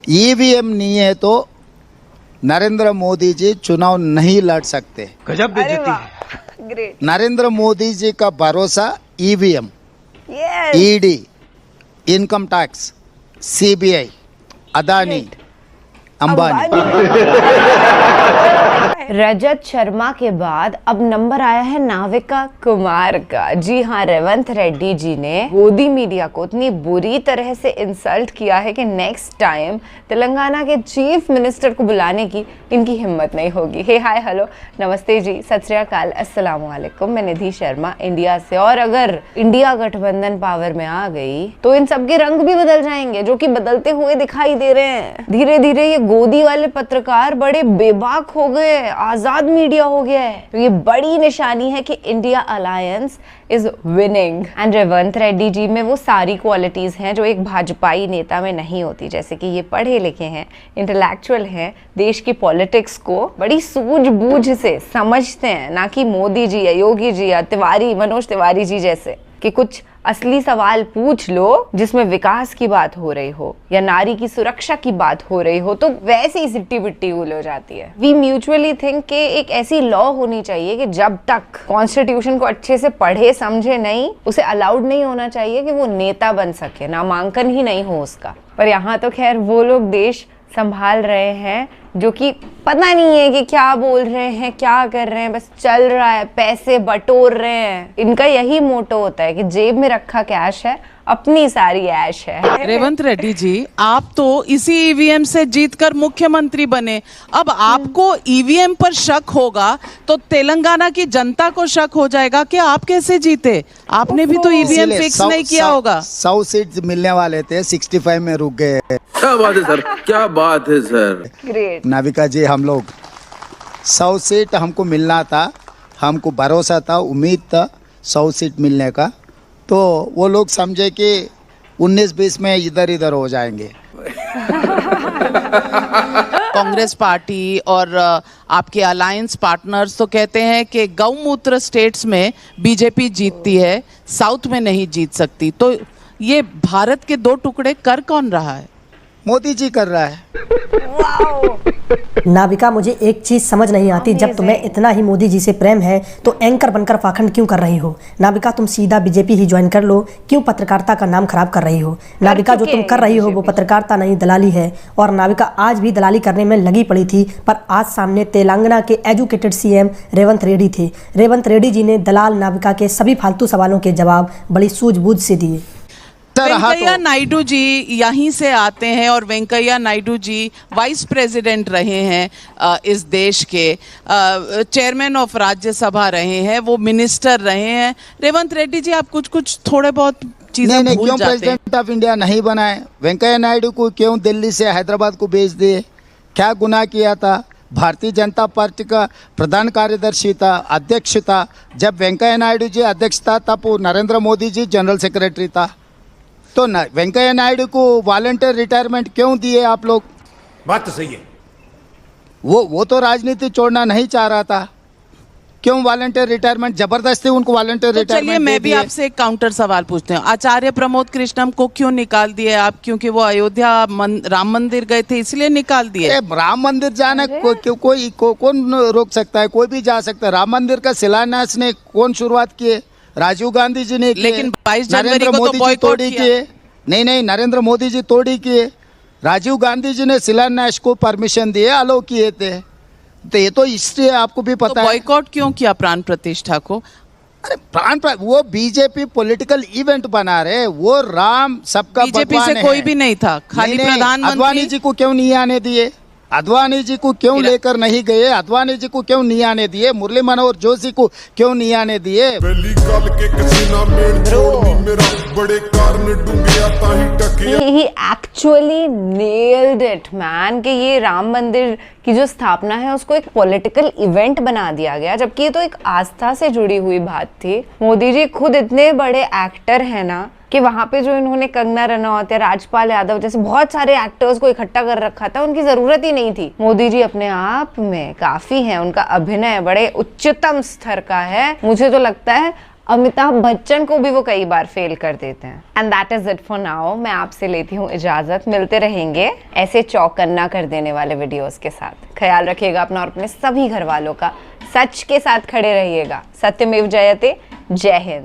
EVM नहीं है तो नरेंद्र मोदी जी चुनाव नहीं लड़ सकते। गजब बेइज्जती है। ग्रेट। नरेंद्र मोदी जी का भरोसा EVM, yes. ED, income tax, CBI, Adani, Ambani. Rajat Sharma के बाद अब नंबर आया है नाविका कुमार का। जी हाँ, रेवंत रेड्डी जी ने गोदी मीडिया को इतनी बुरी तरह से इंसल्ट किया है कि नेक्स्ट टाइम तेलंगाना के चीफ मिनिस्टर को बुलाने की इनकी हिम्मत नहीं होगी। हे हाय हेलो नमस्ते जी, सत श्री अकाल, अस्सलाम वालेकुम। मैं निधि शर्मा इंडिया से। और अगर इंडिया गठबंधन पावर में आ गई तो इन सबके रंग भी बदल जाएंगे, जो कि बदलते हुए दिखाई दे रहे हैं। धीरे धीरे ये गोदी वाले पत्रकार बड़े बेबाक हो गए, आजाद मीडिया हो गया है। तो ये बड़ी निशानी है कि India alliance is winning. And Revanth Reddy ji में वो सारी क्वालिटीज हैं जो एक भाजपाई नेता में नहीं होती, जैसे कि ये पढ़े लिखे हैं, इंटेलेक्चुअल हैं, देश की पॉलिटिक्स को बड़ी सूझबूझ से समझते हैं, ना कि मोदी जी या योगी जी या तिवारी, मनोज तिवारी जी जैसे कि कुछ असली सवाल पूछ लो जिसमें विकास की बात हो रही हो या नारी की सुरक्षा की बात हो रही हो तो वैसे ही सिट्टी बिट्टी गुल हो जाती है। वी म्यूचुअली थिंक कि एक ऐसी लॉ होनी चाहिए कि जब तक कॉन्स्टिट्यूशन को अच्छे से पढ़े समझे नहीं, उसे अलाउड नहीं होना चाहिए कि वो नेता बन सके, नामांकन ही नहीं हो उसका। पर यहाँ तो खैर वो लोग देश संभाल रहे हैं जो कि पता नहीं है कि क्या बोल रहे हैं, क्या कर रहे हैं, बस चल रहा है, पैसे बटोर रहे हैं। इनका यही मोटो होता है कि जेब में रखा कैश है, अपनी सारी ऐश है। रेवंत रेड्डी जी, आप तो इसी ईवीएम से जीतकर मुख्यमंत्री बने। अब आपको ईवीएम पर शक होगा तो तेलंगाना की जनता को शक हो जाएगा कि आप कैसे जीते। आपने भी तो ईवीएम फिक्स नहीं किया होगा। 100 सीट मिलने वाले थे, 65 में रुक गए। क्या बात है सर, क्या बात है सर। ग्रेट। नाविका जी, हम लोग 100 सीट हमको मिलना था, हमको भरोसा था, उम्मीद था 100 सीट मिलने का। तो वो लोग समझे कि 19-20 में इधर इधर हो जाएंगे। कांग्रेस पार्टी और आपके अलायंस पार्टनर्स तो कहते हैं कि गौमूत्र स्टेट्स में बीजेपी जीतती है, साउथ में नहीं जीत सकती। तो ये भारत के दो टुकड़े कर कौन रहा है? मोदी जी कर रहा है। नाविका, मुझे एक चीज़ समझ नहीं आती, जब तुम्हें इतना ही मोदी जी से प्रेम है तो एंकर बनकर पाखंड क्यों कर रही हो? नाविका, तुम सीधा बीजेपी ही ज्वाइन कर लो, क्यों पत्रकारिता का नाम खराब कर रही हो? नाविका, जो तुम कर रही हो वो पत्रकारिता नहीं, दलाली है। और नाविका आज भी दलाली करने में लगी पड़ी थी, पर आज सामने तेलंगाना के एजुकेटेड सीएम रेवंत रेड्डी थे। रेवंत रेड्डी जी ने दलाल नाविका के सभी फालतू सवालों के जवाब बड़ी सूझबूझ से दिए। वेंकैया नायडू जी यहीं से आते हैं और वेंकैया नायडू जी वाइस प्रेसिडेंट रहे हैं इस देश के, चेयरमैन ऑफ राज्यसभा रहे हैं, वो मिनिस्टर रहे हैं। रेवंत रेड्डी जी, आप कुछ थोड़े बहुत चीजें भूल क्यों जाते हैं। प्रेसिडेंट ऑफ इंडिया नहीं बनाए? वेंकैया नायडू को क्यों दिल्ली से हैदराबाद को भेज दिए? क्या गुनाह किया था? भारतीय जनता पार्टी का प्रधान कार्यदर्शी था, अध्यक्ष था। जब वेंकैया नायडू जी अध्यक्ष था तब वो नरेंद्र मोदी जी जनरल सेक्रेटरी था। तो वेंकैया नायडू को वॉलंटियर रिटायरमेंट क्यों दिए आप लोग? बात तो सही है। वो तो राजनीति छोड़ना नहीं चाह रहा था, क्यों वॉलंटियर रिटायरमेंट जबरदस्ती उनको वॉलंटियर तो रिटायरमेंट? चलिए मैं भी आपसे एक काउंटर सवाल पूछते हैं। आचार्य प्रमोद कृष्णम को क्यों निकाल दिए आप? क्योंकि वो अयोध्या राम मंदिर गए थे इसलिए निकाल दिए? राम मंदिर जाना कौन रोक सकता है? कोई भी जा सकता है। राम मंदिर का शिलान्यास ने कौन शुरुआत किए? राजीव गांधी जी ने, लेकिन 22 जनवरी नरेंद्र को तो मोदी जी बॉयकॉट तोड़ी किए। नहीं, नरेंद्र मोदी जी तोड़ी किए। राजीव गांधी जी ने शिलान्यास को परमिशन दिए, अलो किए थे। तो ये तो हिस्ट्री है, आपको भी पता है। बॉयकॉट क्यों किया प्राण प्रतिष्ठा को? अरे वो बीजेपी पॉलिटिकल इवेंट बना रहे, वो राम सबका बीजेपी से कोई भी नहीं था, खाली प्रधानमंत्री। अडवाणी जी को क्यों नहीं आने दिए? अडवाणी जी को क्यों लेकर नहीं गए? अडवाणी जी को क्यों नहीं आने दिए? मुरली मनोहर जोशी को क्यों नहीं आने दिए? He actually nailed it, man, कि ये राम मंदिर की जो स्थापना है उसको एक पॉलिटिकल इवेंट बना दिया गया, जबकि ये तो एक आस्था से जुड़ी हुई बात थी। मोदी जी खुद इतने बड़े एक्टर हैं ना कि वहां पे जो इन्होंने कंगना रनौत या राजपाल यादव जैसे बहुत सारे एक्टर्स को इकट्ठा कर रखा था, उनकी जरूरत ही नहीं थी। मोदी जी अपने आप में काफी हैं, उनका अभिनय बड़े उच्चतम स्तर का है। मुझे तो लगता है अमिताभ बच्चन को भी वो कई बार फेल कर देते हैं। And that is it for now. मैं आपसे लेती हूँ इजाजत, मिलते रहेंगे ऐसे चौकन्ना कर देने वाले वीडियोस के साथ। ख्याल रखिएगा अपना और अपने सभी घर वालों का। सच के साथ खड़े रहिएगा। सत्यमेव जयते। जय हिंद।